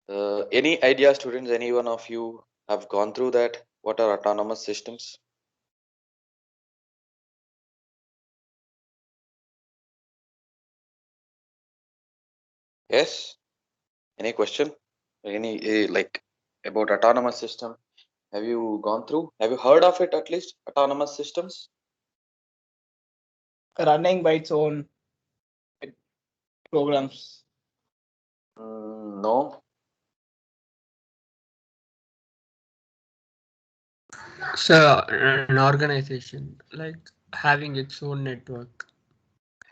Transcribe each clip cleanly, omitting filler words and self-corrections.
Any idea, students? Any one of you have gone through that? What are autonomous systems? Yes. Any question? Any like about autonomous system? Have you gone through? Have you heard of it at least? Autonomous systems? Running by its own programs. No. So, an organization like having its own network.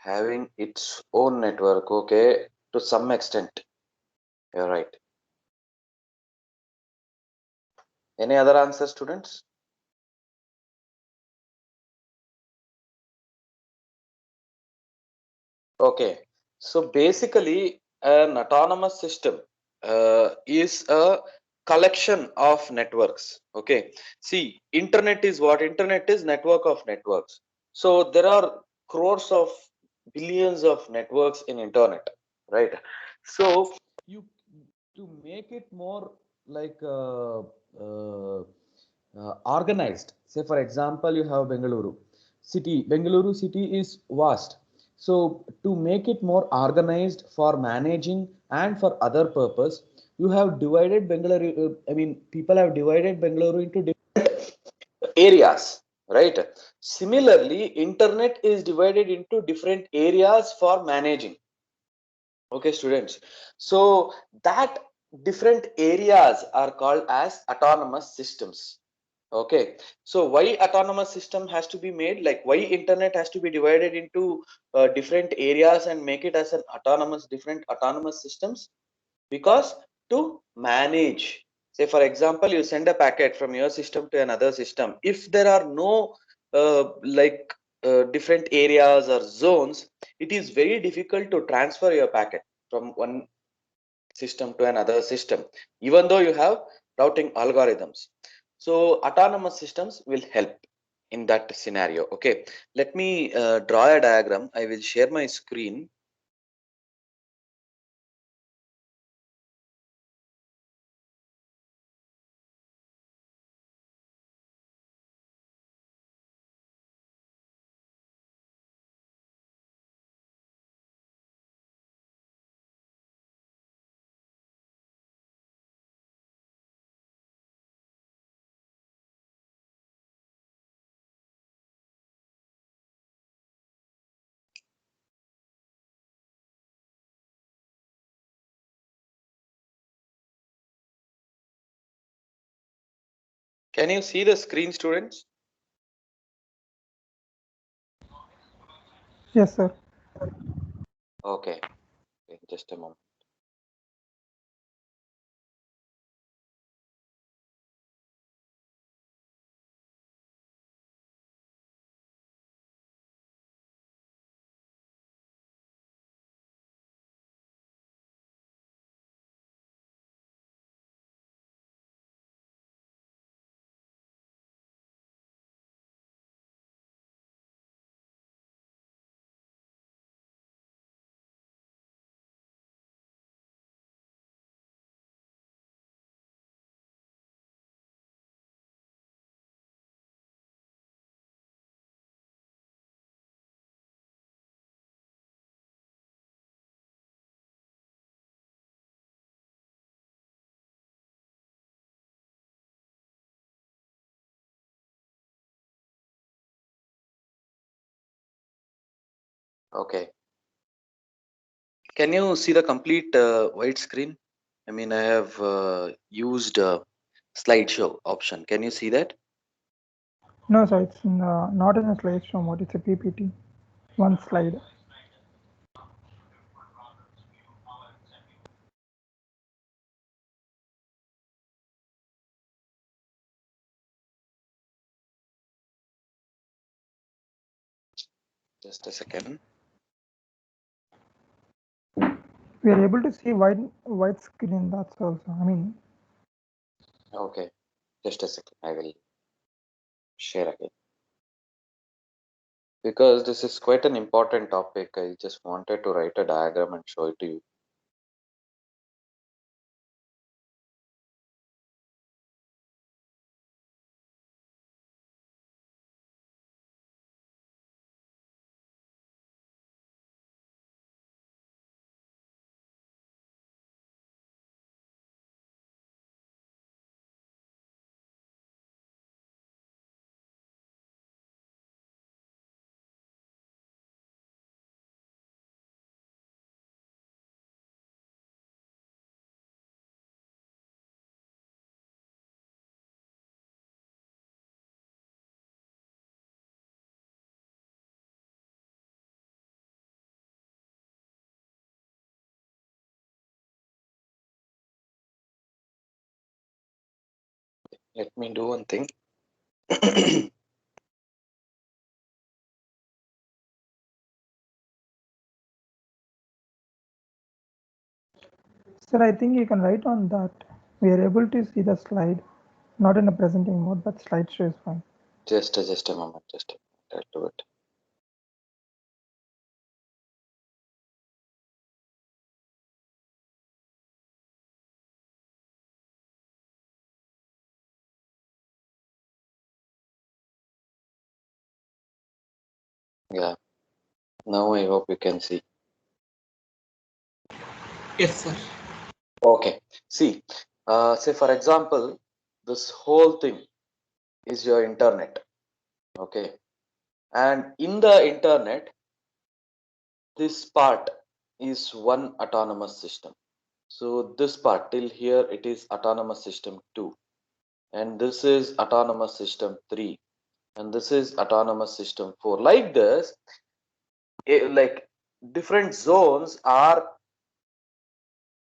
Having its own network. Okay. To some extent. You're right. Any other answer, students? Okay. So basically, an autonomous system is a collection of networks. Okay. See, internet is what? Internet is network of networks. So there are crores of billions of networks in internet, right? So you to make it more like organized. Say for example, you have Bengaluru city. Bengaluru city is vast. So to make it more organized for managing and for other purpose, you have divided Bengaluru. I mean, people have divided Bengaluru into different areas, right? Similarly, internet is divided into different areas for managing. Okay, students. So that different areas are called as autonomous systems. Okay, so why autonomous system has to be made, like why internet has to be divided into different areas and make it as an autonomous different autonomous systems? Because to manage, say for example, you send a packet from your system to another system. If there are no different areas or zones, it is very difficult to transfer your packet from one system to another system, even though you have routing algorithms. So autonomous systems will help in that scenario. Okay, let me draw a diagram. I will share my screen. Can you see the screen, students? Yes, sir. Okay, just a moment. Okay, can you see the complete white screen? I mean, I have used slideshow option. Can you see that? No, sir, it's not in a slideshow mode. It's a PPT. One slide. Just a second. We are able to see white screen. That's also. I mean, Okay, just a second. I will share again. Because this is quite an important topic, I just wanted to write a diagram and show it to you. Let me do one thing. Sir, I think you can write on that. We are able to see the slide, not in a presenting mode, but slideshow is fine. Just a moment. I'll do it. Yeah. Now I hope you can see. Yes, sir. Okay. See, say for example, this whole thing is your internet. Okay. And in the internet, this part is one autonomous system. So this part till here, it is autonomous system 2. And this is autonomous system 3. And this is autonomous system 4. Like this, like different zones are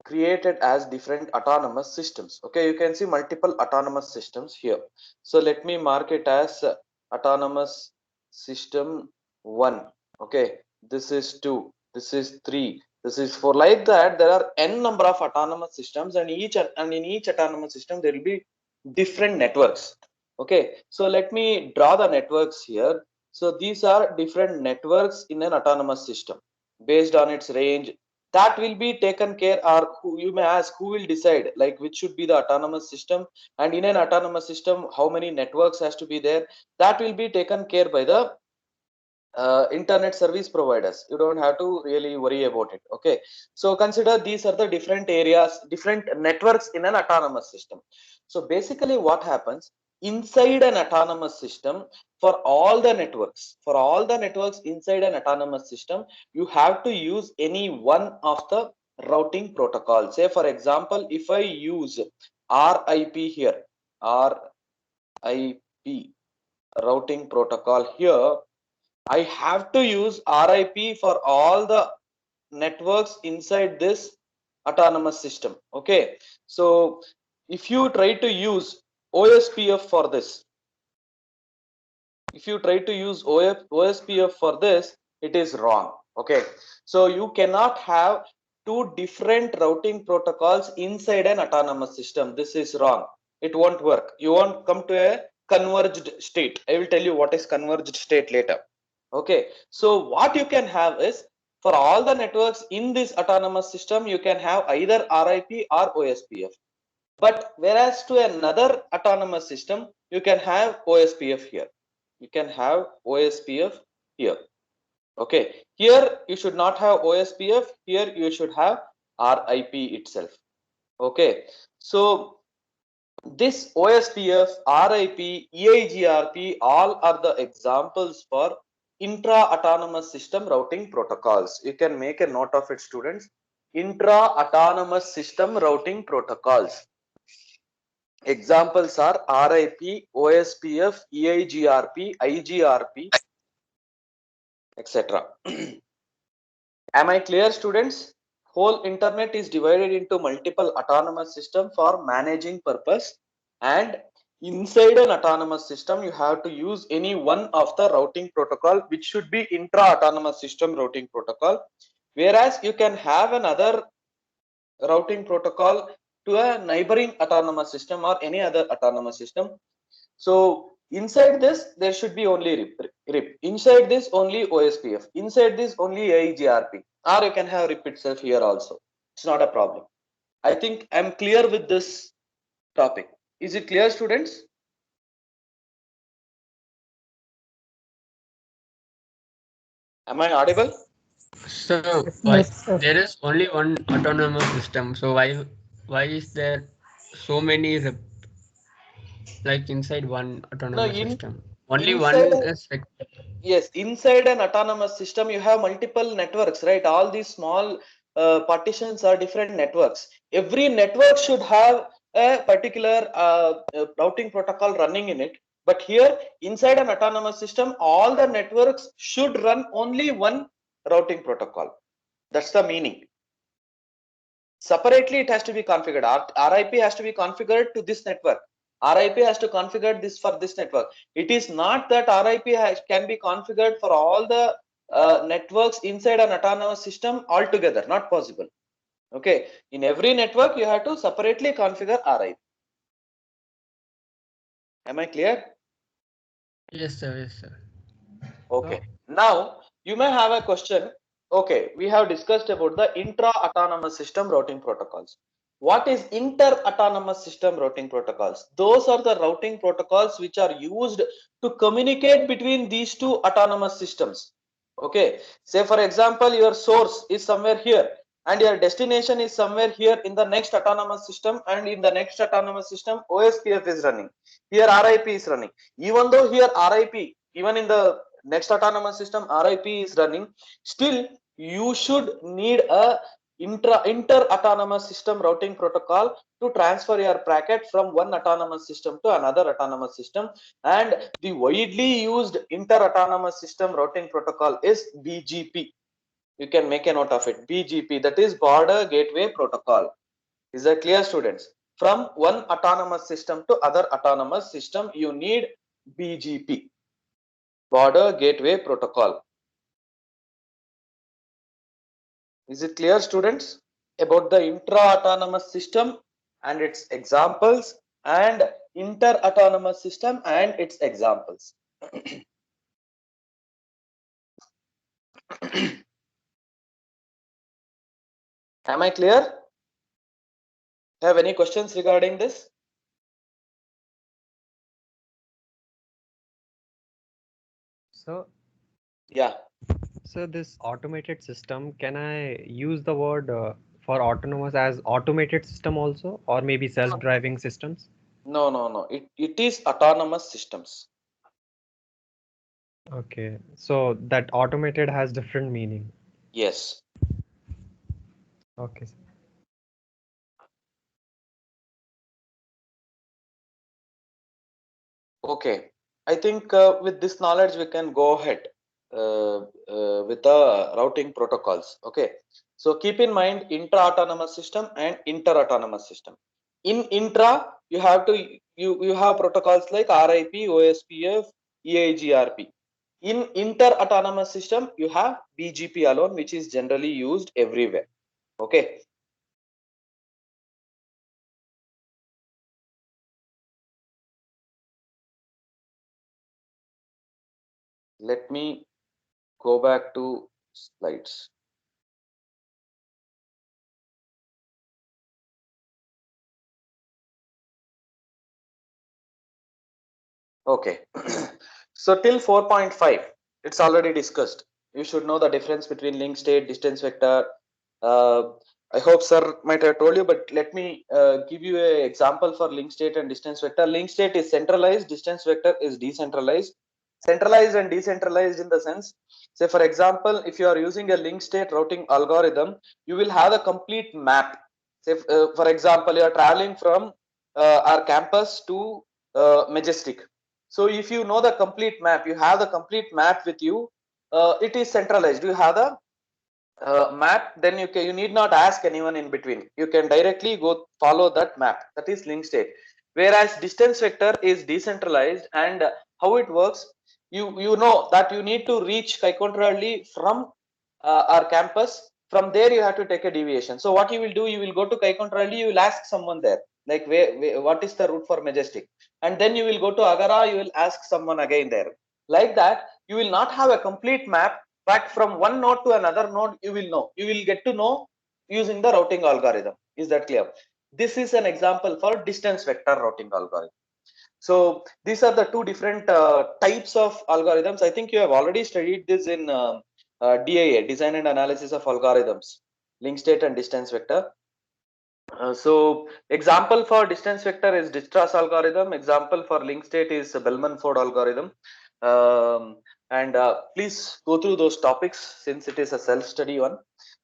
created as different autonomous systems. Okay, you can see multiple autonomous systems here. So let me mark it as autonomous system 1. Okay, this is 2, this is 3, this is 4. Like that, there are n number of autonomous systems, and in each autonomous system there will be different networks. Okay, so let me draw the networks here. So these are different networks in an autonomous system based on its range. That will be taken care, or who, you may ask, who will decide like which should be the autonomous system, and in an autonomous system how many networks has to be there. That will be taken care by the internet service providers. You don't have to really worry about it. Okay, so consider these are the different areas, different networks in an autonomous system. So basically what happens inside an autonomous system, for all the networks inside an autonomous system, you have to use any one of the routing protocol. Say for example, if I use RIP here, RIP routing protocol here, I have to use RIP for all the networks inside this autonomous system. Okay, so if you try to use OSPF for this, OSPF for this, it is wrong. Okay, so you cannot have two different routing protocols inside an autonomous system. This is wrong. It won't work. You won't come to a converged state. I will tell you what is converged state later. Okay, so what you can have is, for all the networks in this autonomous system, you can have either RIP or OSPF. But whereas to another autonomous system, you can have OSPF here. You can have OSPF here. Okay, here you should not have OSPF. Here you should have RIP itself. Okay, so this OSPF, RIP, EIGRP, all are the examples for intra-autonomous system routing protocols. You can make a note of it, students. Intra-autonomous system routing protocols. Examples are RIP, OSPF, EIGRP, IGRP, etc. Am I clear, students? Whole internet is divided into multiple autonomous systems for managing purpose, and inside an autonomous system you have to use any one of the routing protocol, which should be intra-autonomous system routing protocol, whereas you can have another routing protocol to a neighboring autonomous system or any other autonomous system. So inside this there should be only RIP. Inside this only OSPF. Inside this only AIGRP. Or you can have RIP itself here also. It's not a problem. I think I'm clear with this topic. Is it clear, students? Am I audible? So why Yes, sir. there is only one autonomous system? So why is there so many like inside one No, autonomous system? Only inside one is yes, inside an autonomous system you have multiple networks, right? All these small partitions are different networks. Every network should have a particular routing protocol running in it, but here inside an autonomous system all the networks should run only one routing protocol. That's the meaning. Separately it has to be configured. RIP has to be configured to this network, RIP has to configure this for this network. It is not that RIP can be configured for all the networks inside an autonomous system altogether. Not possible. Okay, in every network you have to separately configure RIP. Am I clear? Yes, sir. Yes, sir. Okay. Now you may have a question. Okay, we have discussed about the intra-autonomous system routing protocols. What is inter-autonomous system routing protocols? Those are the routing protocols which are used to communicate between these two autonomous systems. Okay, say for example, your source is somewhere here and your destination is somewhere here in the next autonomous system, and in the next autonomous system OSPF is running. Here RIP is running. Even though here RIP, even in the next autonomous system RIP is running, still you should need a inter autonomous system routing protocol to transfer your packet from one autonomous system to another autonomous system. And the widely used inter autonomous system routing protocol is BGP. You can make a note of it. BGP, that is Border Gateway Protocol. Is that clear, students? From one autonomous system to other autonomous system, you need BGP, Border Gateway Protocol. Is it clear, students, about the intra-autonomous system and its examples, and inter-autonomous system and its examples? Am I clear? Have any questions regarding this? So, Yeah. so this automated system, can I use the word for autonomous as automated system also, or maybe self-driving systems? No, no, no. It is autonomous systems. Okay, so that automated has different meaning. Yes. Okay. Okay. I think with this knowledge we can go ahead with the routing protocols. Okay. So keep in mind intra-autonomous system and inter-autonomous system. In intra, you have to you have protocols like RIP, OSPF, EIGRP. In inter-autonomous system, you have BGP alone, which is generally used everywhere. Okay. Let me go back to slides. Okay. So till 4.5, it's already discussed. You should know the difference between link state, distance vector. I hope sir might have told you, but let me give you an example for link state and distance vector. Link state is centralized, distance vector is decentralized. Centralized and decentralized in the sense, say for example, if you are using a link state routing algorithm, you will have a complete map. Say for example, you are traveling from our campus to Majestic. So if you know the complete map, you have the complete map with you, it is centralized. You have the map, then you need not ask anyone in between. You can directly go follow that map. That is link state. Whereas distance vector is decentralized, and how it works, you know that you need to reach Kaikontralli from our campus. From there you have to take a deviation. So what you will do, you will go to Kaikontralli, you will ask someone there, like where what is the route for Majestic, and then you will go to Agara, you will ask someone again there. Like that, you will not have a complete map, but from one node to another node, you will get to know using the routing algorithm. Is that clear? This is an example for distance vector routing algorithm. So these are the two different types of algorithms. I think you have already studied this in DAA, design and analysis of algorithms, link state and distance vector. So example for distance vector is Dijkstra's algorithm. Example for link state is Bellman-Ford algorithm. And please go through those topics since it is a self-study one.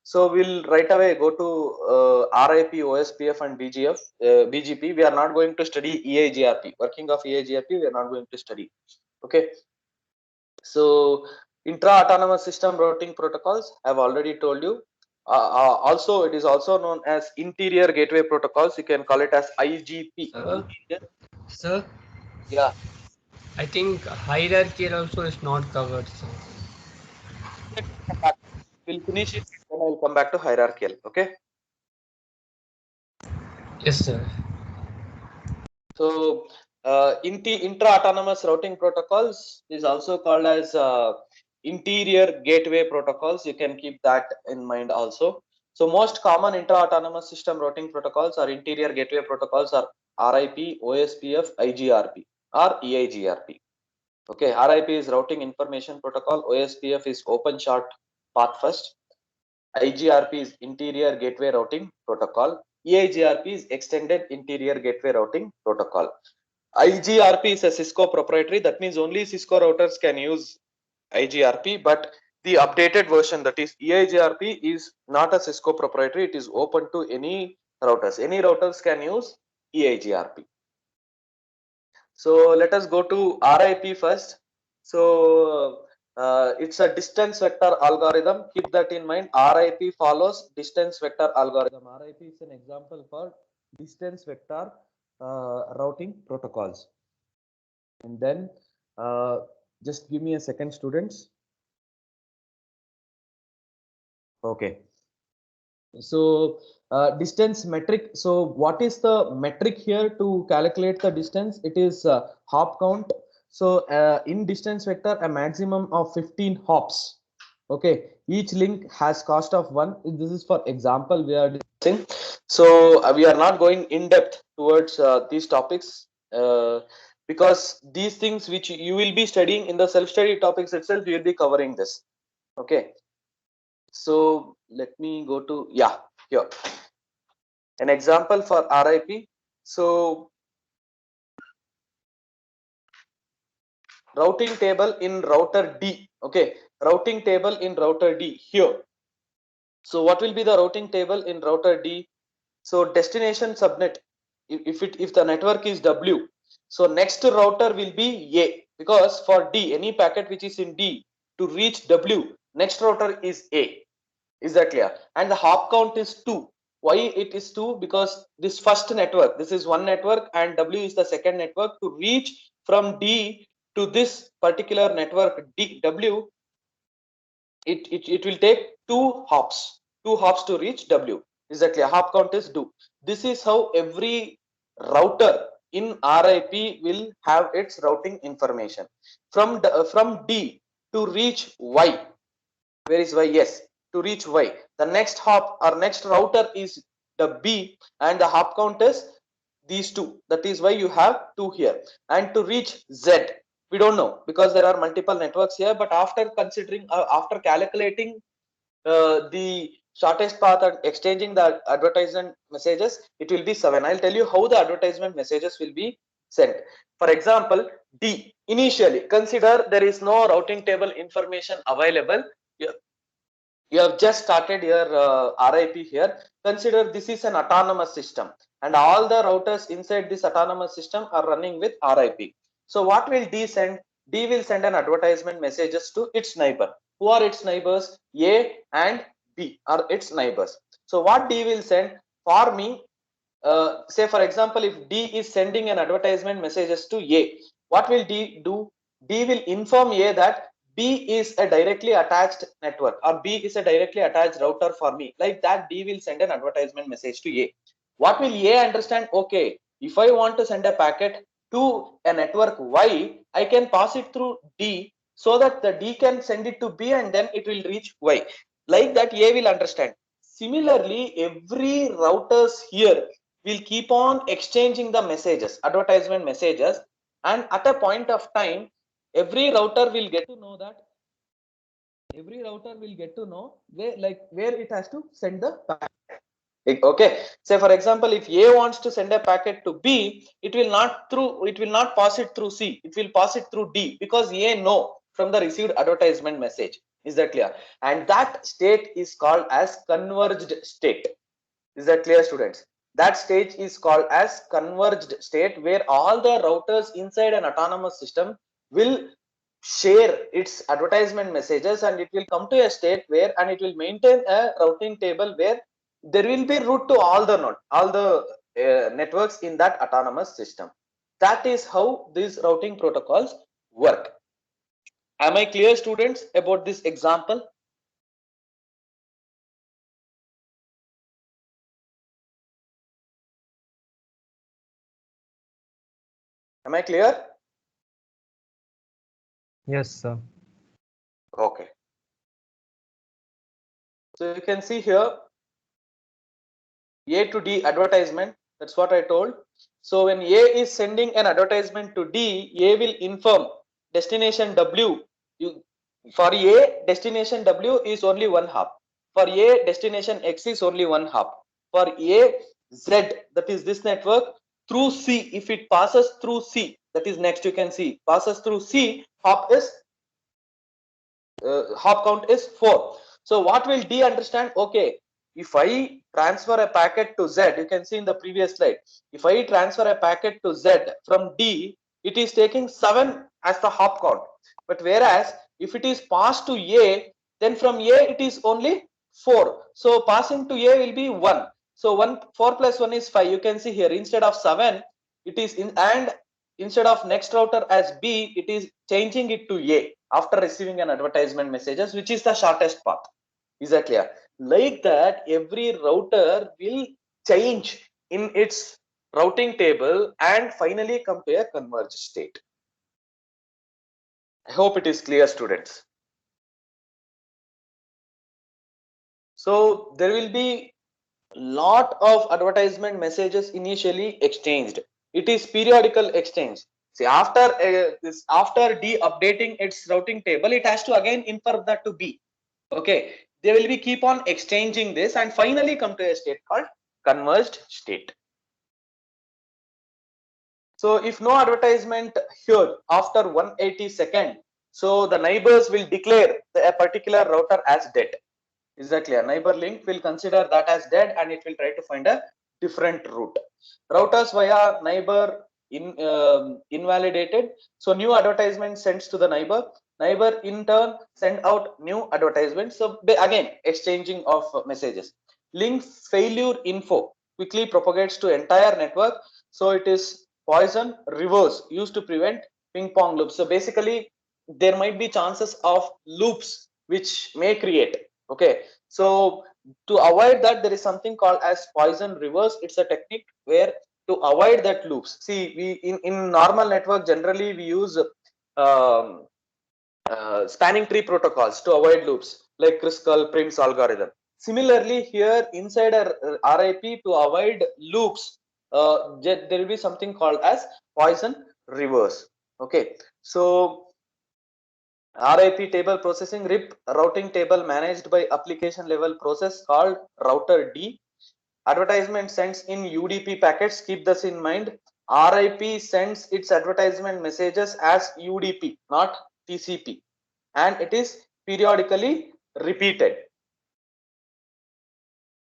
So we'll right away go to RIP, OSPF and BGP. We are not going to study EIGRP. Working of EIGRP, we are not going to study. Okay. So intra-autonomous system routing protocols, I've already told you. Also, it is also known as interior gateway protocols. You can call it as IGP. Sir, Yeah. I think hierarchical also is not covered, sir. We'll finish it, then I'll come back to hierarchical. Okay. Yes, sir. So, intra-autonomous routing protocols is also called as interior gateway protocols. You can keep that in mind also. So, most common intra-autonomous system routing protocols or interior gateway protocols are RIP, OSPF, IGRP, or EIGRP. Okay, RIP is Routing Information Protocol. OSPF is Open Short Path First. IGRP is Interior Gateway Routing Protocol. EIGRP is Extended Interior Gateway Routing Protocol. IGRP is a Cisco proprietary. That means only Cisco routers can use IGRP, but the updated version, that is EIGRP, is not a Cisco proprietary. It is open to any routers. Any routers can use EIGRP. So let us go to RIP first. So it's a distance vector algorithm. Keep that in mind. RIP follows distance vector algorithm. RIP is an example for distance vector routing protocols. And then just give me a second, students. Okay. So distance metric. So what is the metric here to calculate the distance? It is hop count. So in distance vector, a maximum of 15 hops. Okay, each link has cost of 1. This is for example we are discussing. So we are not going in depth towards these topics because these things which you will be studying in the self-study topics itself, you will be covering this. Okay. So let me go to, yeah, here an example for RIP. So routing table in router D. Okay, routing table in router D here. So what will be the routing table in router D? So destination subnet, if the network is W, so next router will be A, because for D, any packet which is in D to reach W, next router is A. Is that clear? And the hop count is 2. Why it is 2? Because this first network, this is one network and W is the second network. To reach from D to this particular network W, it will take 2 hops to reach W. Is that clear? Hop count is 2. This is how every router in RIP will have its routing information. From D to reach Y, where is Y? Yes, to reach Y. The next hop or next router is the B, and the hop count is these 2. That is why you have 2 here. And to reach Z, we don't know because there are multiple networks here. But after considering, after calculating the shortest path and exchanging the advertisement messages, it will be 7. I'll tell you how the advertisement messages will be sent. For example, D, initially consider there is no routing table information available. You have just started your RIP here. Consider this is an autonomous system and all the routers inside this autonomous system are running with RIP. So what will D send? D will send an advertisement messages to its neighbor. Who are its neighbors? A and B are its neighbors. So what D will send for me, say for example, if D is sending an advertisement messages to A, what will D do? D will inform A that B is a directly attached network or B is a directly attached router for me. Like that, D will send an advertisement message to A. What will A understand? Okay, if I want to send a packet to a network Y, I can pass it through D so that the D can send it to B and then it will reach Y. Like that, A will understand. Similarly, every routers here will keep on exchanging the messages, advertisement messages, and at a point of time, every router will get to know where it has to send the packet. Okay, say for example, if A wants to send a packet to B, it will not pass it through C, it will pass it through D because A know from the received advertisement message. Is that clear? And that state is called as converged state. Is that clear, students? That stage is called as converged state, where all the routers inside an autonomous system will share its advertisement messages, and it will come to a state where, and it will maintain a routing table where there will be route to all the networks in that autonomous system. That is how these routing protocols work. Am I clear, students, about this example? Am I clear? Yes, sir. Okay. So you can see here A to D advertisement. That's what I told. So when A is sending an advertisement to D, A will inform destination W. For A, destination W is only one hop. For A, destination X is only one hop. For A, Z, that is this network, through C, if it passes through C, that is next you can see, passes through C, hop count is 4. So what will D understand? Okay, if I transfer a packet to Z, you can see in the previous slide, if I transfer a packet to Z from D, it is taking 7 as the hop count. But whereas if it is passed to A, then from A it is only 4. So passing to A will be 1. So 4 plus 1 is 5. You can see here, instead of 7, it is in, and instead of next router as B, it is changing it to A after receiving an advertisement messages, which is the shortest path. Is that clear? Like that, every router will change in its routing table and finally come to a converged state. I hope it is clear, students. So there will be lot of advertisement messages initially exchanged. It is periodical exchange. See, after after D updating its routing table, it has to again inform that to B. Okay, they will be keep on exchanging this and finally come to a state called converged state. So if no advertisement here after 180 seconds, so the neighbors will declare a particular router as dead. Is that clear? Neighbor link will consider that as dead and it will try to find a different route. Routers via neighbor invalidated. So new advertisement sends to the neighbor. Neighbor in turn send out new advertisement. So again, exchanging of messages. Link failure info quickly propagates to entire network. So it is poison reverse used to prevent ping pong loops. So basically, there might be chances of loops which may create. Okay, so to avoid that, there is something called as poison reverse. It's a technique where to avoid that loops. See, we in normal network generally we use spanning tree protocols to avoid loops like Kruskal, Prim's algorithm. Similarly, here inside a RIP to avoid loops, there will be something called as poison reverse. Okay, so RIP table processing, RIP routing table managed by application level process called router D. Advertisement sends in UDP packets. Keep this in mind. RIP sends its advertisement messages as UDP, not TCP, and it is periodically repeated.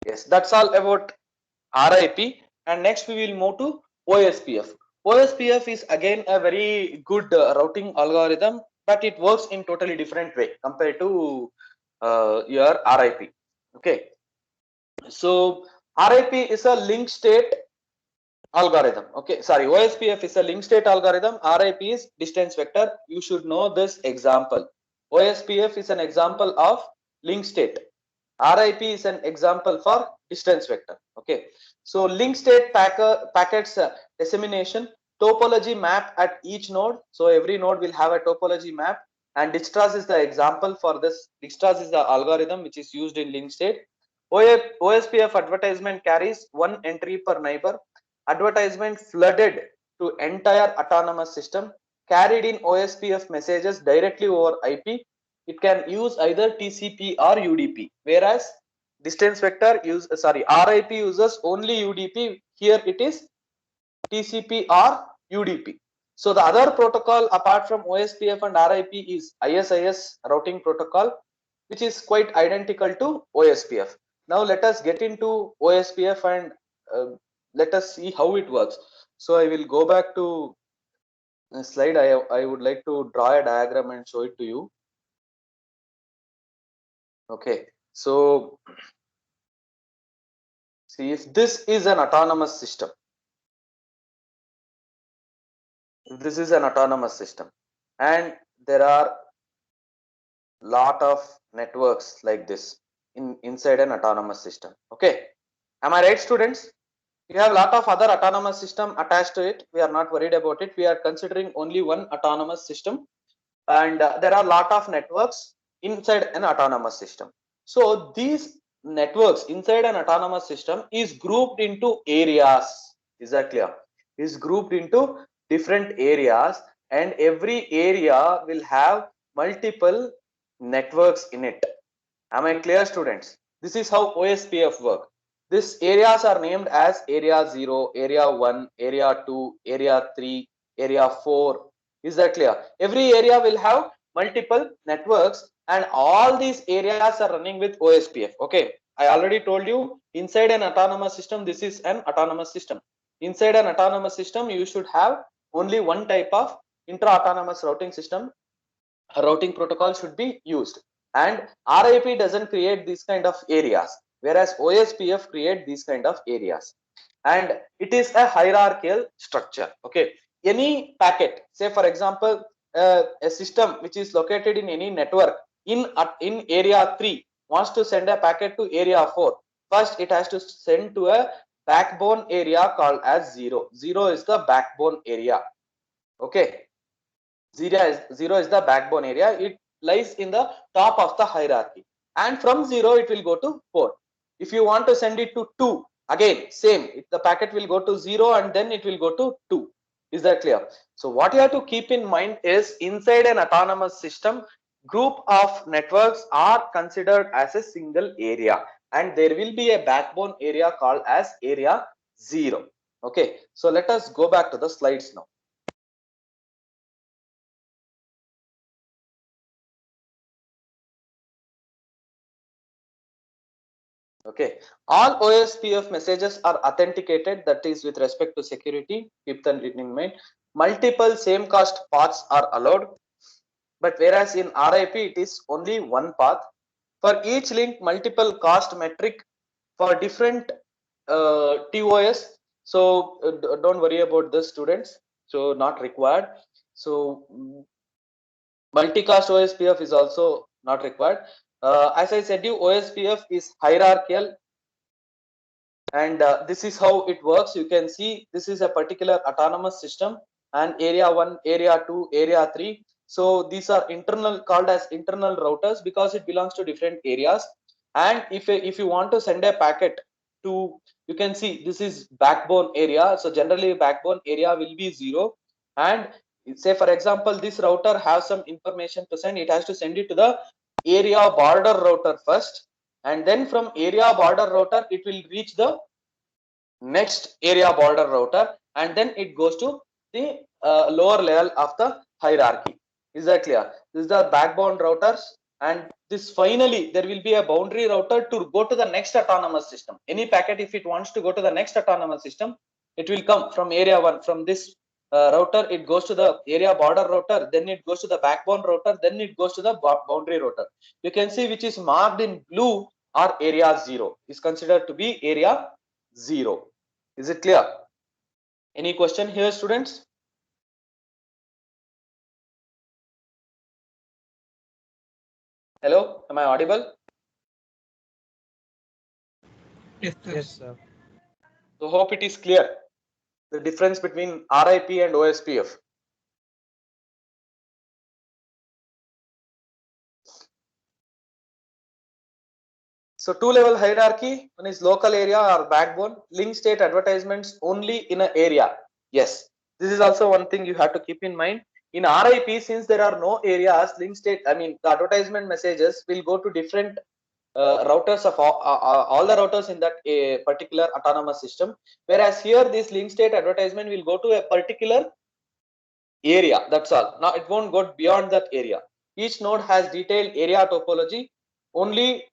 Yes, that's all about RIP. And next we will move to OSPF. OSPF is again a very good routing algorithm, but it works in totally different way compared to your RIP. Okay, so RIP is a link state algorithm. Okay, sorry, OSPF is a link state algorithm. RIP is distance vector. You should know this example. OSPF is an example of link state. RIP is an example for distance vector. Okay, so link state packets dissemination, topology map at each node. So every node will have a topology map, and Dijkstra's is the example for this. Dijkstra's is the algorithm which is used in link state. OSPF advertisement carries one entry per neighbor. Advertisement flooded to entire autonomous system, carried in OSPF messages directly over IP. It can use either TCP or UDP, whereas distance vector RIP uses only UDP. Here it is TCP or UDP. So the other protocol apart from OSPF and RIP is ISIS routing protocol, which is quite identical to OSPF. Now let us get into OSPF and let us see how it works. So I will go back to a slide. I would like to draw a diagram and show it to you. Okay, so see, if this is an autonomous system, This is an autonomous system, and there are lot of networks like this inside an autonomous system. Okay, am I right, students? You have a lot of other autonomous system attached to it. We are not worried about it. We are considering only one autonomous system, and there are a lot of networks inside an autonomous system. So these networks inside an autonomous system is grouped into areas. Is that clear? Is grouped into different areas, and every area will have multiple networks in it. Am I clear, students? This is how OSPF work. These areas are named as area 0, area 1, area 2, area 3, area 4. Is that clear? Every area will have multiple networks, and all these areas are running with OSPF. Okay, I already told you, inside an autonomous system, this is an autonomous system. Inside an autonomous system, you should have only one type of intra-autonomous routing system. A routing protocol should be used, and RIP doesn't create these kind of areas, whereas OSPF create these kind of areas, and it is a hierarchical structure. Okay, any packet, say for example, a system which is located in any network in area 3 wants to send a packet to area 4. First it has to send to a backbone area called as 0. 0 is the backbone area. Okay, 0 is the backbone area. It lies in the top of the hierarchy, and from 0 it will go to 4. If you want to send it to 2, again same, the packet will go to 0 and then it will go to 2. Is that clear? So what you have to keep in mind is, inside an autonomous system, group of networks are considered as a single area, and there will be a backbone area called as area 0. Okay, so let us go back to the slides now. Okay, all OSPF messages are authenticated, that is with respect to security. Keep that in mind. Multiple same cast paths are allowed, but whereas in RIP it is only one path. For each link, multiple cast metric for different TOS. So don't worry about this, students. So not required. So multicast OSPF is also not required. As I said, you OSPF is hierarchical, and this is how it works. You can see this is a particular autonomous system, and area 1, area 2, area 3. So these are internal, called as internal routers, because it belongs to different areas. And if you want to send a packet to, you can see this is backbone area. So generally backbone area will be 0, and say for example this router has some information to send, it has to send it to the area border router first, and then from area border router it will reach the next area border router, and then it goes to the lower level of the hierarchy. Is that clear? This is the backbone routers, and this finally there will be a boundary router to go to the next autonomous system. Any packet, if it wants to go to the next autonomous system, it will come from area 1, from this router, it goes to the area border router, then it goes to the backbone router, then it goes to the boundary router. You can see which is marked in blue or area 0 is considered to be area 0. Is it clear? Any question here, students? Hello, am I audible? Yes, sir. So hope it is clear, the difference between RIP and OSPF. So two-level hierarchy, one is local area or backbone, link state advertisements only in an area. Yes, this is also one thing you have to keep in mind. In RIP, since there are no areas, link state, I mean the advertisement messages will go to different routers of all the routers in that particular autonomous system. Whereas here this link state advertisement will go to a particular area, that's all. Now it won't go beyond that area. Each node has detailed area topology, only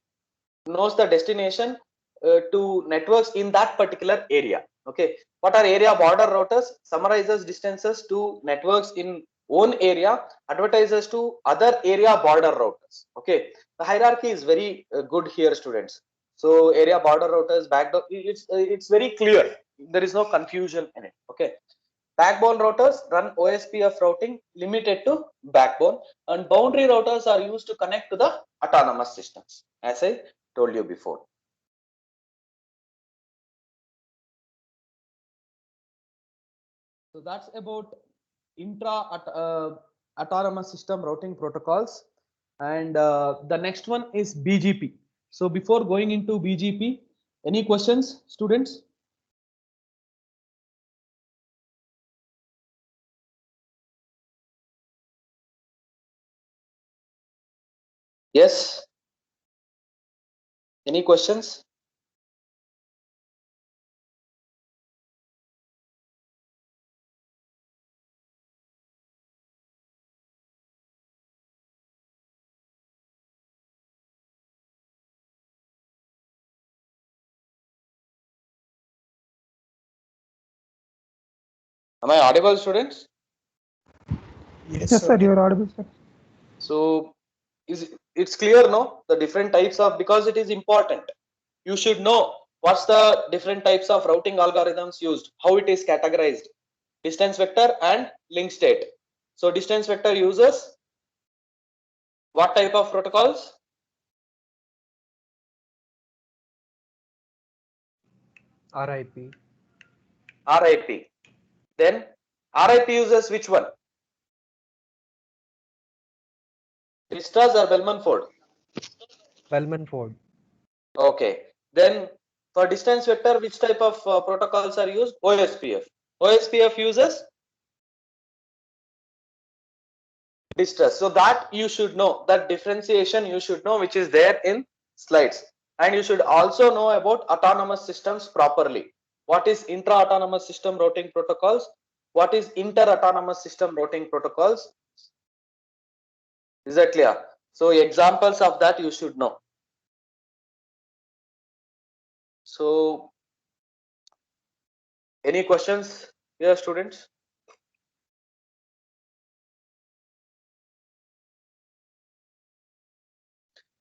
knows the destination to networks in that particular area. Okay, what are area border routers? Summarizes distances to networks in own area, advertises to other area border routers. Okay, the hierarchy is very good here, students. So area border routers, backdoor, it's very clear, there is no confusion in it. Okay, Backbone routers run OSPF routing limited to backbone, and boundary routers are used to connect to the autonomous systems, as I told you before. So that's about autonomous system routing protocols. And the next one is BGP. So before going into BGP, any questions, students? Yes. Any questions? Am I audible, students? Yes, sir, you are audible, sir. So it's clear, no? The different types of, because it is important. You should know what's the different types of routing algorithms used, how it is categorized, distance vector and link state. So distance vector uses what type of protocols? RIP. RIP. Then RIP uses which one? Distas or Bellman-Ford? Bellman-Ford. Okay. Then for distance vector, which type of protocols are used? OSPF. OSPF uses Distas. So that you should know, that differentiation you should know, which is there in slides. And you should also know about autonomous systems properly. What is intra-autonomous system routing protocols? What is inter-autonomous system routing protocols? Is that clear? So examples of that you should know. So any questions here, students?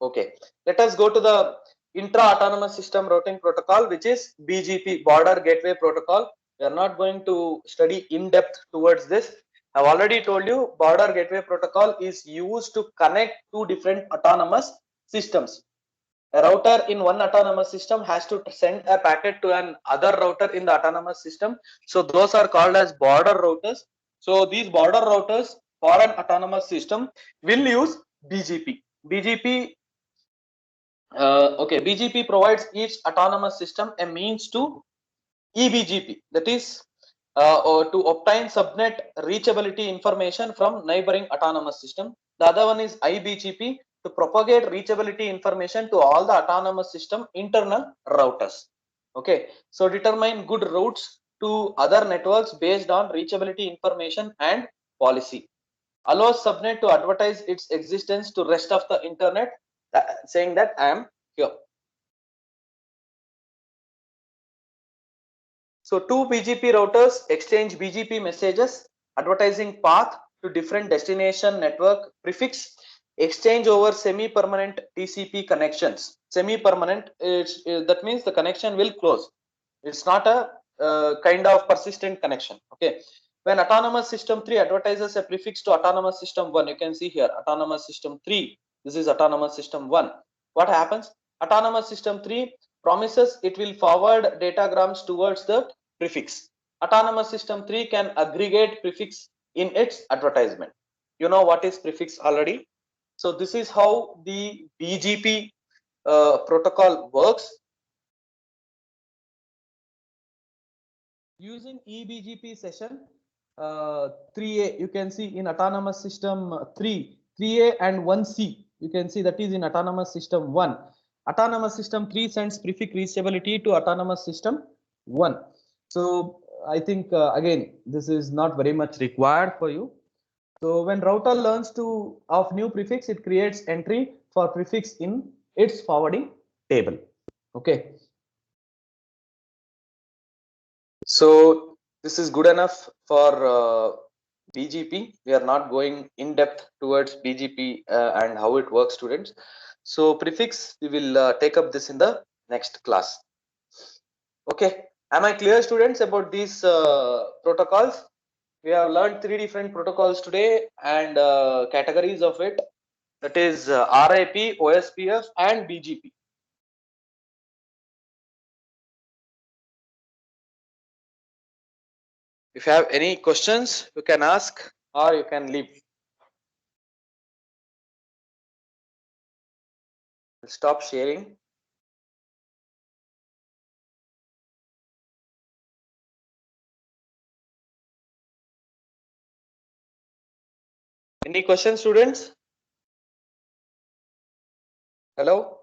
Okay, let us go to the intra-autonomous system routing protocol, which is BGP, Border Gateway Protocol. We are not going to study in depth towards this. I've already told you Border Gateway Protocol is used to connect two different autonomous systems. A router in one autonomous system has to send a packet to an other router in the autonomous system. So those are called as border routers. So these border routers for an autonomous system will use BGP. BGP provides each autonomous system a means to eBGP, that is or to obtain subnet reachability information from neighboring autonomous system. The other one is iBGP, to propagate reachability information to all the autonomous system internal routers. Okay, so determine good routes to other networks based on reachability information and policy. Allows subnet to advertise its existence to rest of the internet, saying that I am here. So two BGP routers exchange BGP messages advertising path to different destination network prefix, exchange over semi-permanent TCP connections. Semi-permanent, that means the connection will close. It's not a kind of persistent connection. Okay. When autonomous system 3 advertises a prefix to autonomous system 1, you can see here autonomous system 3. This is autonomous system 1. What happens? Autonomous system 3 promises it will forward datagrams towards the prefix. Autonomous system 3 can aggregate prefix in its advertisement. You know what is prefix already. So this is how the BGP protocol works. Using eBGP session 3A, you can see in autonomous system 3A and 1C, you can see that is in autonomous system 1. Autonomous system 3 sends prefix reachability to autonomous system 1. So I think again, this is not very much required for you. So when router learns of new prefix, it creates entry for prefix in its forwarding table. Okay. So this is good enough for BGP. We are not going in depth towards BGP and how it works, students. So prefix, we will take up this in the next class. Okay. Am I clear, students, about these protocols? We have learned 3 different protocols today and categories of it. That is RIP, OSPF, and BGP. If you have any questions, you can ask or you can leave. I'll stop sharing. Any questions, students? Hello?